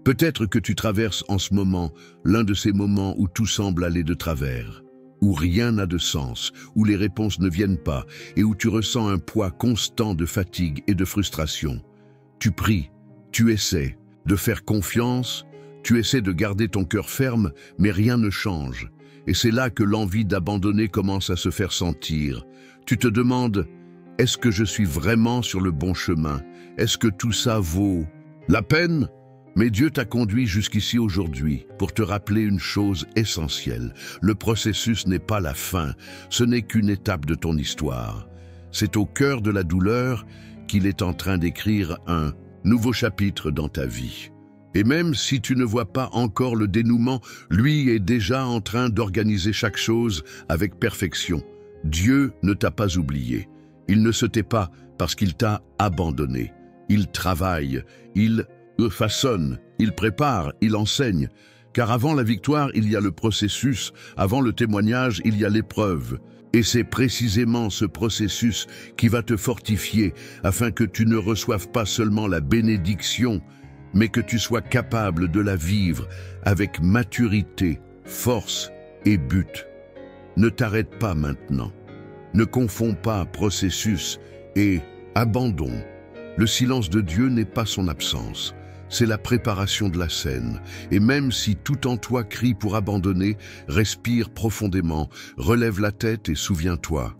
Peut-être que tu traverses en ce moment l'un de ces moments où tout semble aller de travers, où rien n'a de sens, où les réponses ne viennent pas et où tu ressens un poids constant de fatigue et de frustration. Tu pries, tu essaies de faire confiance, tu essaies de garder ton cœur ferme, mais rien ne change. Et c'est là que l'envie d'abandonner commence à se faire sentir. Tu te demandes, est-ce que je suis vraiment sur le bon chemin? Est-ce que tout ça vaut la peine? Mais Dieu t'a conduit jusqu'ici aujourd'hui pour te rappeler une chose essentielle. Le processus n'est pas la fin, ce n'est qu'une étape de ton histoire. C'est au cœur de la douleur qu'il est en train d'écrire un nouveau chapitre dans ta vie. Et même si tu ne vois pas encore le dénouement, lui est déjà en train d'organiser chaque chose avec perfection. Dieu ne t'a pas oublié. Il ne se tait pas parce qu'il t'a abandonné. Il travaille, il façonne, il prépare, il enseigne. Car avant la victoire, il y a le processus. Avant le témoignage, il y a l'épreuve. Et c'est précisément ce processus qui va te fortifier afin que tu ne reçoives pas seulement la bénédiction, mais que tu sois capable de la vivre avec maturité, force et but. Ne t'arrête pas maintenant. Ne confonds pas processus et abandon. Le silence de Dieu n'est pas son absence, c'est la préparation de la scène. Et même si tout en toi crie pour abandonner, respire profondément, relève la tête et souviens-toi.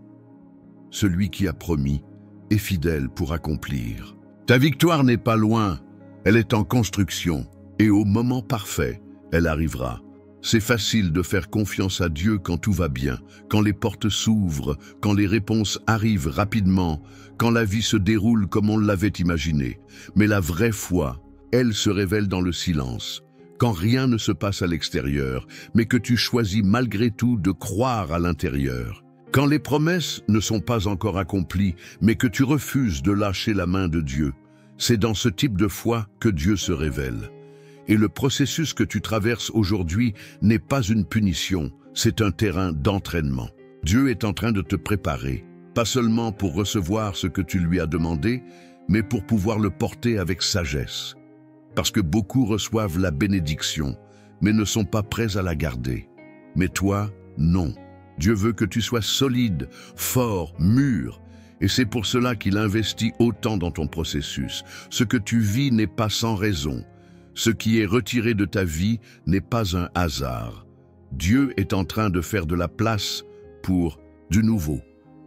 Celui qui a promis est fidèle pour accomplir. Ta victoire n'est pas loin. Elle est en construction, et au moment parfait, elle arrivera. C'est facile de faire confiance à Dieu quand tout va bien, quand les portes s'ouvrent, quand les réponses arrivent rapidement, quand la vie se déroule comme on l'avait imaginé. Mais la vraie foi, elle se révèle dans le silence, quand rien ne se passe à l'extérieur, mais que tu choisis malgré tout de croire à l'intérieur. Quand les promesses ne sont pas encore accomplies, mais que tu refuses de lâcher la main de Dieu. C'est dans ce type de foi que Dieu se révèle. Et le processus que tu traverses aujourd'hui n'est pas une punition, c'est un terrain d'entraînement. Dieu est en train de te préparer, pas seulement pour recevoir ce que tu lui as demandé, mais pour pouvoir le porter avec sagesse. Parce que beaucoup reçoivent la bénédiction, mais ne sont pas prêts à la garder. Mais toi, non. Dieu veut que tu sois solide, fort, mûr. Et c'est pour cela qu'il investit autant dans ton processus. Ce que tu vis n'est pas sans raison. Ce qui est retiré de ta vie n'est pas un hasard. Dieu est en train de faire de la place pour du nouveau.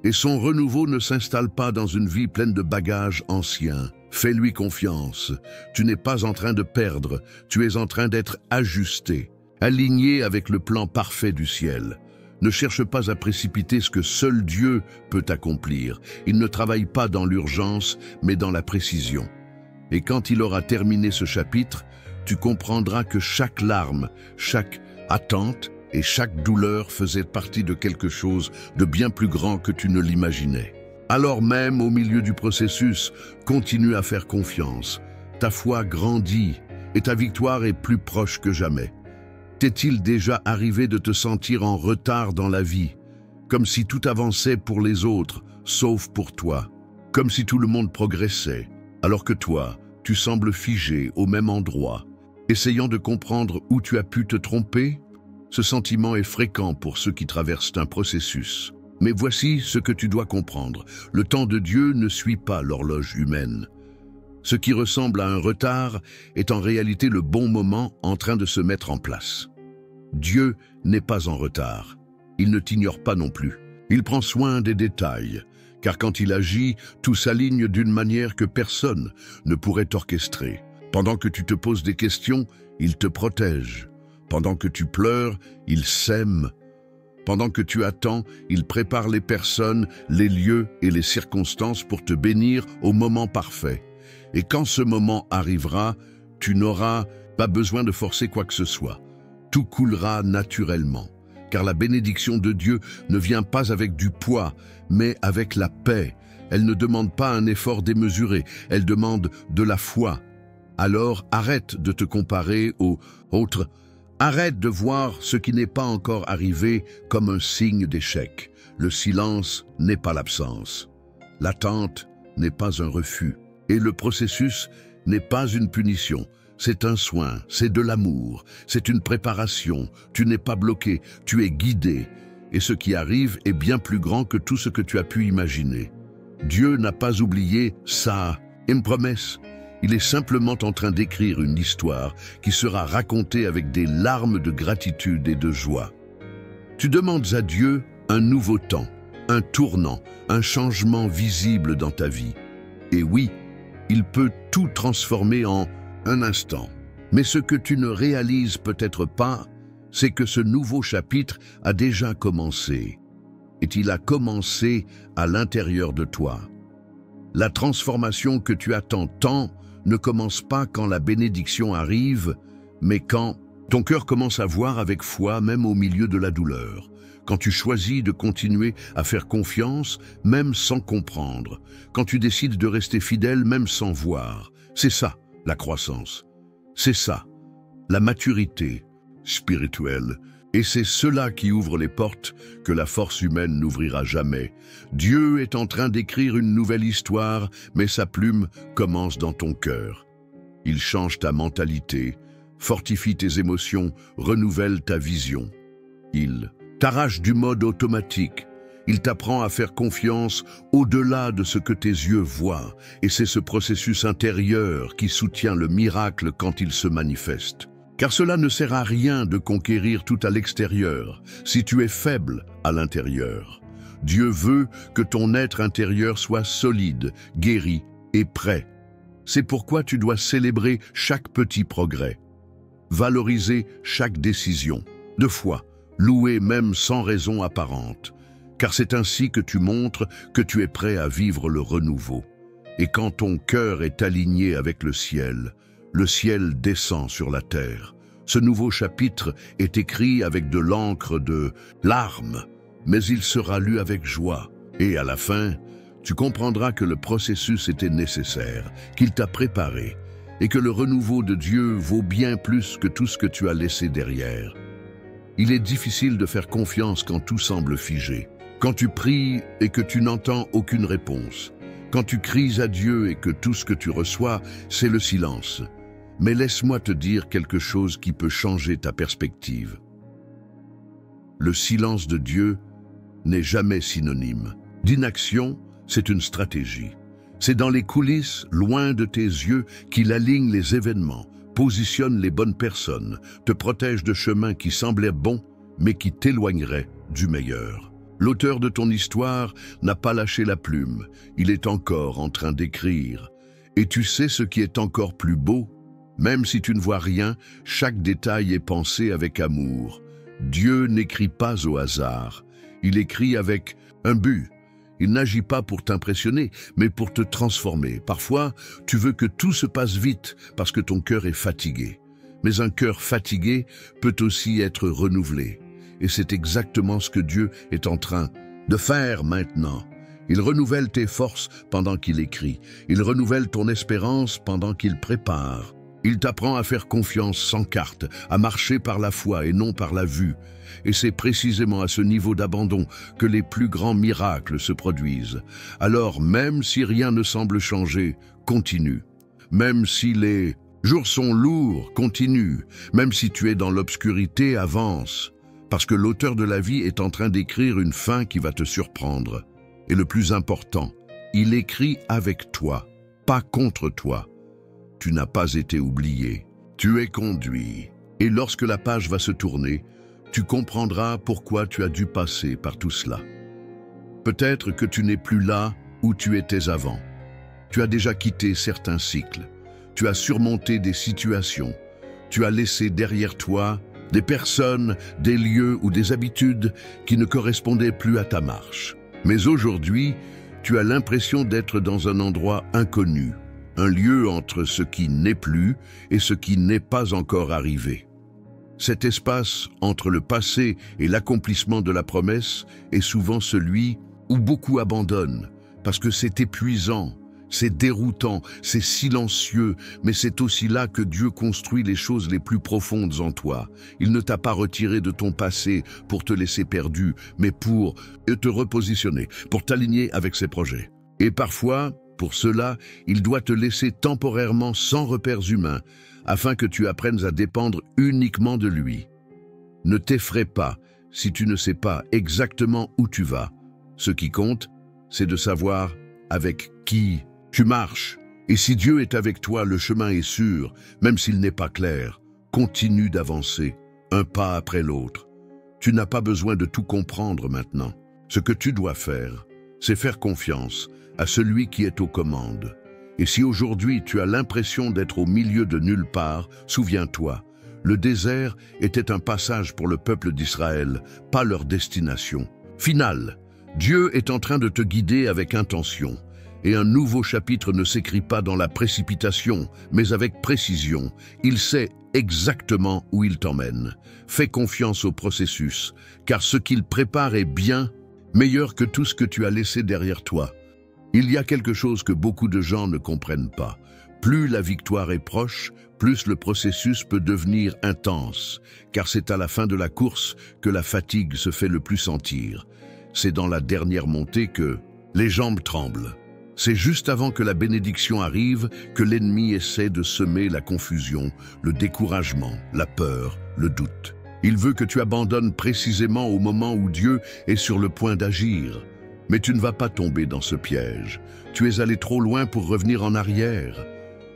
Et son renouveau ne s'installe pas dans une vie pleine de bagages anciens. Fais-lui confiance. Tu n'es pas en train de perdre, tu es en train d'être ajusté, aligné avec le plan parfait du ciel. Ne cherche pas à précipiter ce que seul Dieu peut accomplir. Il ne travaille pas dans l'urgence, mais dans la précision. Et quand il aura terminé ce chapitre, tu comprendras que chaque larme, chaque attente et chaque douleur faisait partie de quelque chose de bien plus grand que tu ne l'imaginais. Alors même, au milieu du processus, continue à faire confiance. Ta foi grandit et ta victoire est plus proche que jamais. T'est-il déjà arrivé de te sentir en retard dans la vie, comme si tout avançait pour les autres, sauf pour toi, comme si tout le monde progressait, alors que toi, tu sembles figé au même endroit, essayant de comprendre où tu as pu te tromper? Ce sentiment est fréquent pour ceux qui traversent un processus. Mais voici ce que tu dois comprendre. Le temps de Dieu ne suit pas l'horloge humaine. Ce qui ressemble à un retard est en réalité le bon moment en train de se mettre en place. Dieu n'est pas en retard. Il ne t'ignore pas non plus. Il prend soin des détails, car quand il agit, tout s'aligne d'une manière que personne ne pourrait orchestrer. Pendant que tu te poses des questions, il te protège. Pendant que tu pleures, il sème. Pendant que tu attends, il prépare les personnes, les lieux et les circonstances pour te bénir au moment parfait. Et quand ce moment arrivera, tu n'auras pas besoin de forcer quoi que ce soit. Tout coulera naturellement, car la bénédiction de Dieu ne vient pas avec du poids, mais avec la paix. Elle ne demande pas un effort démesuré, elle demande de la foi. Alors arrête de te comparer aux autres. Arrête de voir ce qui n'est pas encore arrivé comme un signe d'échec. Le silence n'est pas l'absence. L'attente n'est pas un refus. Et le processus n'est pas une punition. C'est un soin, c'est de l'amour, c'est une préparation. Tu n'es pas bloqué, tu es guidé. Et ce qui arrive est bien plus grand que tout ce que tu as pu imaginer. Dieu n'a pas oublié ça, une promesse. Il est simplement en train d'écrire une histoire qui sera racontée avec des larmes de gratitude et de joie. Tu demandes à Dieu un nouveau temps, un tournant, un changement visible dans ta vie. Et oui, il peut tout transformer en un instant. Mais ce que tu ne réalises peut-être pas, c'est que ce nouveau chapitre a déjà commencé. Et il a commencé à l'intérieur de toi. La transformation que tu attends tant ne commence pas quand la bénédiction arrive, mais quand ton cœur commence à voir avec foi, même au milieu de la douleur. Quand tu choisis de continuer à faire confiance, même sans comprendre. Quand tu décides de rester fidèle, même sans voir. C'est ça, la croissance. C'est ça, la maturité spirituelle. Et c'est cela qui ouvre les portes que la force humaine n'ouvrira jamais. Dieu est en train d'écrire une nouvelle histoire, mais sa plume commence dans ton cœur. Il change ta mentalité, fortifie tes émotions, renouvelle ta vision. Il t'arrache du mode automatique. Il t'apprend à faire confiance au-delà de ce que tes yeux voient. Et c'est ce processus intérieur qui soutient le miracle quand il se manifeste. Car cela ne sert à rien de conquérir tout à l'extérieur, si tu es faible à l'intérieur. Dieu veut que ton être intérieur soit solide, guéri et prêt. C'est pourquoi tu dois célébrer chaque petit progrès, valoriser chaque décision, de foi, louer même sans raison apparente. Car c'est ainsi que tu montres que tu es prêt à vivre le renouveau. Et quand ton cœur est aligné avec le ciel descend sur la terre. Ce nouveau chapitre est écrit avec de l'encre de larmes, mais il sera lu avec joie. Et à la fin, tu comprendras que le processus était nécessaire, qu'il t'a préparé, et que le renouveau de Dieu vaut bien plus que tout ce que tu as laissé derrière. Il est difficile de faire confiance quand tout semble figé. Quand tu pries et que tu n'entends aucune réponse. Quand tu cries à Dieu et que tout ce que tu reçois, c'est le silence. Mais laisse-moi te dire quelque chose qui peut changer ta perspective. Le silence de Dieu n'est jamais synonyme d'inaction, c'est une stratégie. C'est dans les coulisses, loin de tes yeux, qu'il aligne les événements, positionne les bonnes personnes, te protège de chemins qui semblaient bons, mais qui t'éloigneraient du meilleur. L'auteur de ton histoire n'a pas lâché la plume, il est encore en train d'écrire. Et tu sais ce qui est encore plus beau? Même si tu ne vois rien, chaque détail est pensé avec amour. Dieu n'écrit pas au hasard, il écrit avec un but. Il n'agit pas pour t'impressionner, mais pour te transformer. Parfois, tu veux que tout se passe vite parce que ton cœur est fatigué. Mais un cœur fatigué peut aussi être renouvelé. Et c'est exactement ce que Dieu est en train de faire maintenant. Il renouvelle tes forces pendant qu'il écrit. Il renouvelle ton espérance pendant qu'il prépare. Il t'apprend à faire confiance sans carte, à marcher par la foi et non par la vue. Et c'est précisément à ce niveau d'abandon que les plus grands miracles se produisent. Alors, même si rien ne semble changer, continue. Même si les jours sont lourds, continue. Même si tu es dans l'obscurité, avance. Parce que l'auteur de la vie est en train d'écrire une fin qui va te surprendre. Et le plus important, il écrit avec toi, pas contre toi. Tu n'as pas été oublié, tu es conduit. Et lorsque la page va se tourner, tu comprendras pourquoi tu as dû passer par tout cela. Peut-être que tu n'es plus là où tu étais avant. Tu as déjà quitté certains cycles. Tu as surmonté des situations. Tu as laissé derrière toi des personnes, des lieux ou des habitudes qui ne correspondaient plus à ta marche. Mais aujourd'hui, tu as l'impression d'être dans un endroit inconnu, un lieu entre ce qui n'est plus et ce qui n'est pas encore arrivé. Cet espace entre le passé et l'accomplissement de la promesse est souvent celui où beaucoup abandonnent, parce que c'est épuisant, c'est déroutant, c'est silencieux, mais c'est aussi là que Dieu construit les choses les plus profondes en toi. Il ne t'a pas retiré de ton passé pour te laisser perdu, mais pour te repositionner, pour t'aligner avec ses projets. Et parfois, pour cela, il doit te laisser temporairement sans repères humains, afin que tu apprennes à dépendre uniquement de lui. Ne t'effraie pas si tu ne sais pas exactement où tu vas. Ce qui compte, c'est de savoir avec qui tu marches. Et si Dieu est avec toi, le chemin est sûr, même s'il n'est pas clair. Continue d'avancer, un pas après l'autre. Tu n'as pas besoin de tout comprendre maintenant. Ce que tu dois faire, c'est faire confiance à celui qui est aux commandes. Et si aujourd'hui tu as l'impression d'être au milieu de nulle part, souviens-toi, le désert était un passage pour le peuple d'Israël, pas leur destination. Finale, Dieu est en train de te guider avec intention. Et un nouveau chapitre ne s'écrit pas dans la précipitation, mais avec précision. Il sait exactement où il t'emmène. Fais confiance au processus, car ce qu'il prépare est bien meilleur que tout ce que tu as laissé derrière toi. Il y a quelque chose que beaucoup de gens ne comprennent pas. Plus la victoire est proche, plus le processus peut devenir intense, car c'est à la fin de la course que la fatigue se fait le plus sentir. C'est dans la dernière montée que les jambes tremblent. C'est juste avant que la bénédiction arrive que l'ennemi essaie de semer la confusion, le découragement, la peur, le doute. Il veut que tu abandonnes précisément au moment où Dieu est sur le point d'agir. Mais tu ne vas pas tomber dans ce piège. Tu es allé trop loin pour revenir en arrière.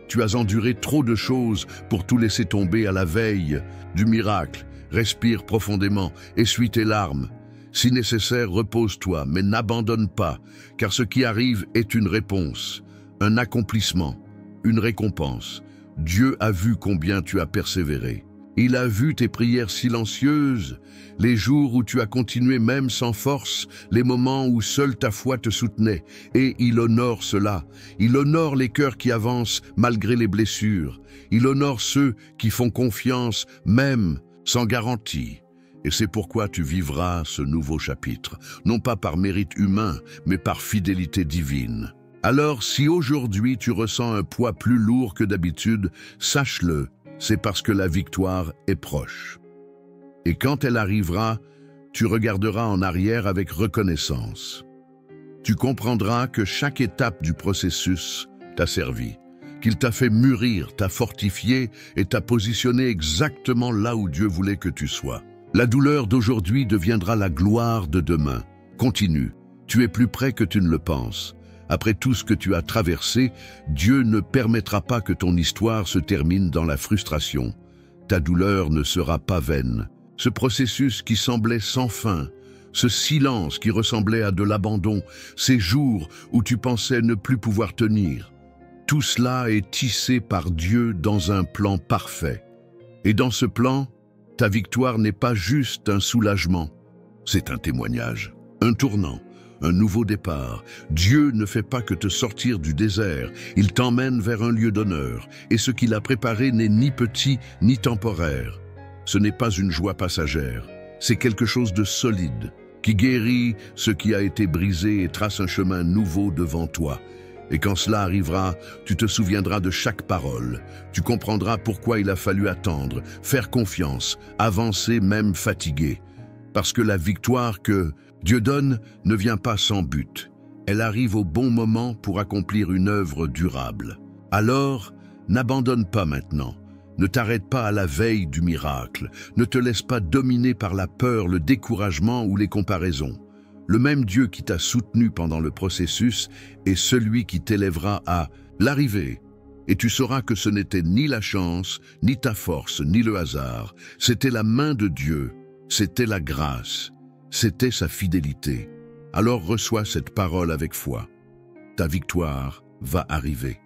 Tu as enduré trop de choses pour tout laisser tomber à la veille du miracle. Respire profondément, essuie tes larmes. Si nécessaire, repose-toi, mais n'abandonne pas, car ce qui arrive est une réponse, un accomplissement, une récompense. Dieu a vu combien tu as persévéré. Il a vu tes prières silencieuses, les jours où tu as continué même sans force, les moments où seule ta foi te soutenait, et il honore cela. Il honore les cœurs qui avancent malgré les blessures. Il honore ceux qui font confiance même sans garantie. Et c'est pourquoi tu vivras ce nouveau chapitre, non pas par mérite humain, mais par fidélité divine. Alors, si aujourd'hui tu ressens un poids plus lourd que d'habitude, sache-le, c'est parce que la victoire est proche. Et quand elle arrivera, tu regarderas en arrière avec reconnaissance. Tu comprendras que chaque étape du processus t'a servi, qu'il t'a fait mûrir, t'a fortifié et t'a positionné exactement là où Dieu voulait que tu sois. La douleur d'aujourd'hui deviendra la gloire de demain. Continue, tu es plus près que tu ne le penses. Après tout ce que tu as traversé, Dieu ne permettra pas que ton histoire se termine dans la frustration. Ta douleur ne sera pas vaine. Ce processus qui semblait sans fin, ce silence qui ressemblait à de l'abandon, ces jours où tu pensais ne plus pouvoir tenir, tout cela est tissé par Dieu dans un plan parfait. Et dans ce plan, ta victoire n'est pas juste un soulagement, c'est un témoignage, un tournant, un nouveau départ. Dieu ne fait pas que te sortir du désert, il t'emmène vers un lieu d'honneur, et ce qu'il a préparé n'est ni petit ni temporaire. Ce n'est pas une joie passagère, c'est quelque chose de solide, qui guérit ce qui a été brisé et trace un chemin nouveau devant toi. Et quand cela arrivera, tu te souviendras de chaque parole. Tu comprendras pourquoi il a fallu attendre, faire confiance, avancer même fatigué. Parce que la victoire que Dieu donne ne vient pas sans but. Elle arrive au bon moment pour accomplir une œuvre durable. Alors, n'abandonne pas maintenant. Ne t'arrête pas à la veille du miracle. Ne te laisse pas dominer par la peur, le découragement ou les comparaisons. Le même Dieu qui t'a soutenu pendant le processus est celui qui t'élèvera à l'arrivée. Et tu sauras que ce n'était ni la chance, ni ta force, ni le hasard. C'était la main de Dieu, c'était la grâce, c'était sa fidélité. Alors reçois cette parole avec foi. Ta victoire va arriver.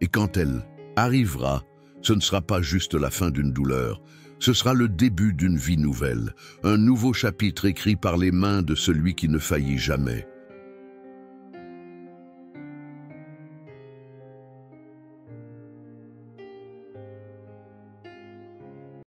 Et quand elle arrivera, ce ne sera pas juste la fin d'une douleur, ce sera le début d'une vie nouvelle, un nouveau chapitre écrit par les mains de celui qui ne faillit jamais.